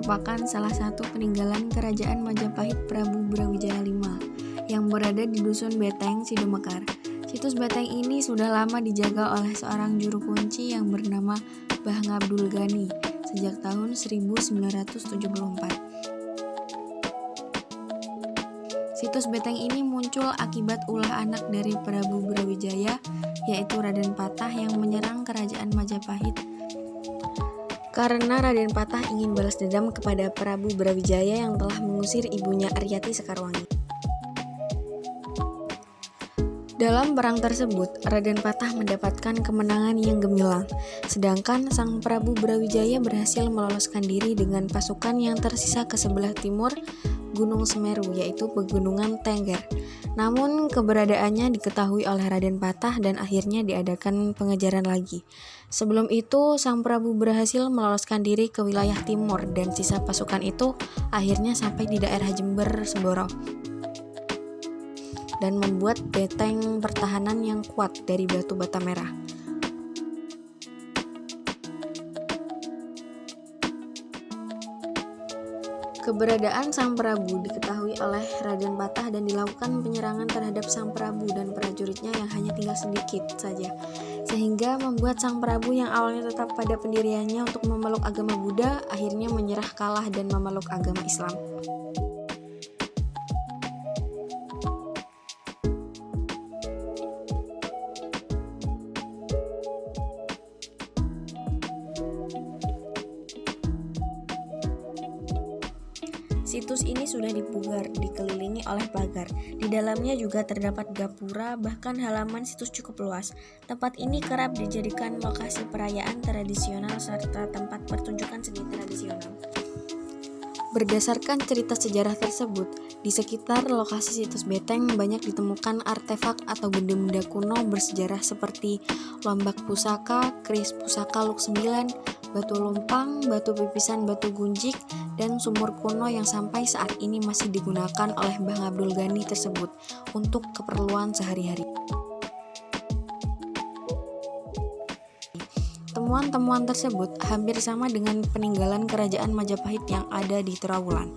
merupakan salah satu peninggalan kerajaan Majapahit Prabu Brawijaya V yang berada di Dusun Beteng, Sidemekar. Situs Beteng ini sudah lama dijaga oleh seorang juru kunci yang bernama Mbah Ngabdul Ghani sejak tahun 1974. Situs Beteng ini muncul akibat ulah anak dari Prabu Brawijaya, yaitu Raden Patah yang menyerang kerajaan Majapahit karena Raden Patah ingin balas dendam kepada Prabu Brawijaya yang telah mengusir ibunya Aryati Sekarwangi. Dalam perang tersebut, Raden Patah mendapatkan kemenangan yang gemilang, sedangkan Sang Prabu Brawijaya berhasil meloloskan diri dengan pasukan yang tersisa ke sebelah timur Gunung Semeru, yaitu Pegunungan Tengger. Namun keberadaannya diketahui oleh Raden Patah dan akhirnya diadakan pengejaran lagi. Sebelum itu, Sang Prabu berhasil meloloskan diri ke wilayah timur dan sisa pasukan itu akhirnya sampai di daerah Jember, Semboro, dan membuat benteng pertahanan yang kuat dari batu bata merah. Keberadaan Sang Prabu diketahui oleh Raden Patah dan dilakukan penyerangan terhadap Sang Prabu dan prajuritnya yang hanya tinggal sedikit saja, sehingga membuat Sang Prabu yang awalnya tetap pada pendiriannya untuk memeluk agama Buddha akhirnya menyerah kalah dan memeluk agama Islam. Situs ini sudah dipugar, dikelilingi oleh pagar. Di dalamnya juga terdapat gapura, bahkan halaman situs cukup luas. Tempat ini kerap dijadikan lokasi perayaan tradisional serta tempat pertunjukan seni tradisional. Berdasarkan cerita sejarah tersebut, di sekitar lokasi situs Beteng banyak ditemukan artefak atau benda-benda kuno bersejarah seperti lombak pusaka, keris pusaka Luk 9, batu lompang, batu pipisan batu gunjik, dan sumur kuno yang sampai saat ini masih digunakan oleh Mbah Ngabdul Ghani tersebut untuk keperluan sehari-hari. Temuan-temuan tersebut hampir sama dengan peninggalan kerajaan Majapahit yang ada di Trawulan.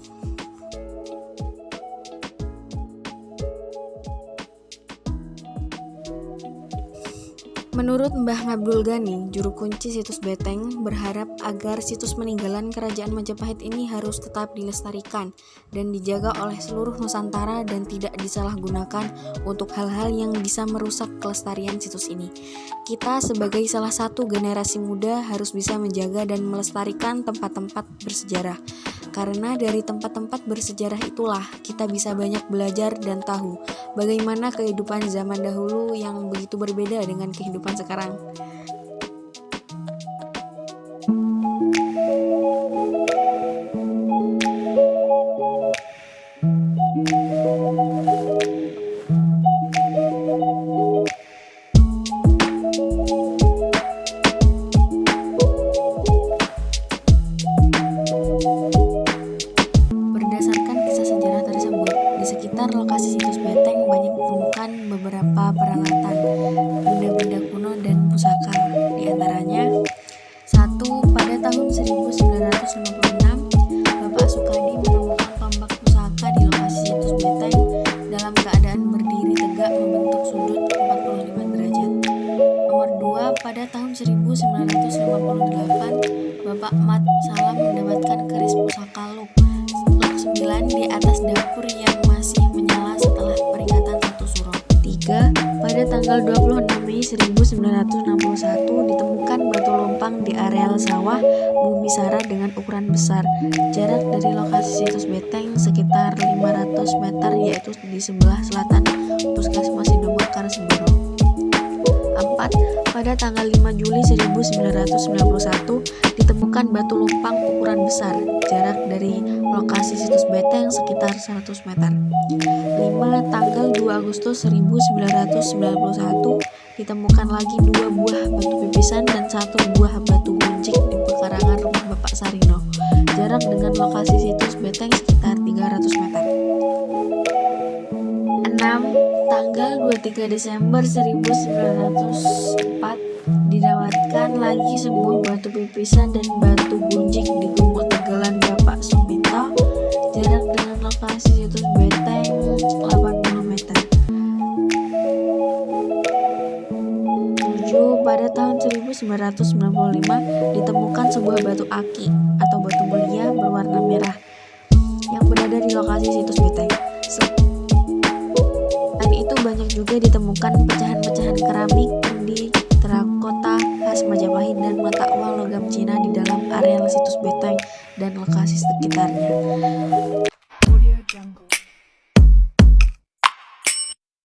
Menurut Mbah Ngabdul Ghani, juru kunci situs Beteng berharap agar situs peninggalan kerajaan Majapahit ini harus tetap dilestarikan dan dijaga oleh seluruh Nusantara dan tidak disalahgunakan untuk hal-hal yang bisa merusak kelestarian situs ini. Kita sebagai salah satu generasi muda harus bisa menjaga dan melestarikan tempat-tempat bersejarah. Karena dari tempat-tempat bersejarah itulah kita bisa banyak belajar dan tahu bagaimana kehidupan zaman dahulu yang begitu berbeda dengan kehidupan sekarang. Di sekitar lokasi situs Beteng banyak ditemukan beberapa peralatan, benda-benda kuno dan pusaka. Di antaranya, 1. Pada tahun 1956, Bapak Sukadi menemukan tombak pusaka di lokasi situs Beteng dalam keadaan berdiri tegak membentuk sudut 45 derajat. Nomor 2. Pada tahun 1958, Bapak Mat Salam mendapatkan keris pusaka Luk 9 di atas dapur yang masih menyala setelah peringatan 1 Suro. 3. Pada tanggal 26 Mei 1961 ditemukan batu lompang di areal sawah Bumi Sara dengan ukuran besar. Jarak dari lokasi situs Beteng sekitar 500 meter, yaitu di sebelah selatan Puskesmas Sidemekar, Semboro. 4. Pada tanggal 5 Juli 1991 ditemukan batu lompang ukuran besar. Jarak dari lokasi situs Beteng sekitar 100 meter. 5. Tanggal 2 Agustus 1991 ditemukan lagi 2 buah batu pipisan dan 1 buah batu gunjik di pekarangan rumah Bapak Sarino. Jarak dengan lokasi situs Beteng sekitar 300 meter. 6. tanggal 23 Desember 1904 didapatkan lagi sebuah batu pipisan dan batu gunjing di Gumuk Tegalan Bapak Suminto, jarak dengan lokasi situs Beteng 80 meter. 7. Pada tahun 1995 ditemukan sebuah batu aki atau batu mulia berwarna merah yang berada di lokasi situs Beteng. Selain itu banyak juga ditemukan pecahan-pecahan keramik di terakota khas Majapahit dan mata uang logam Cina di dalam areal situs Beteng dan lokasi sekitarnya.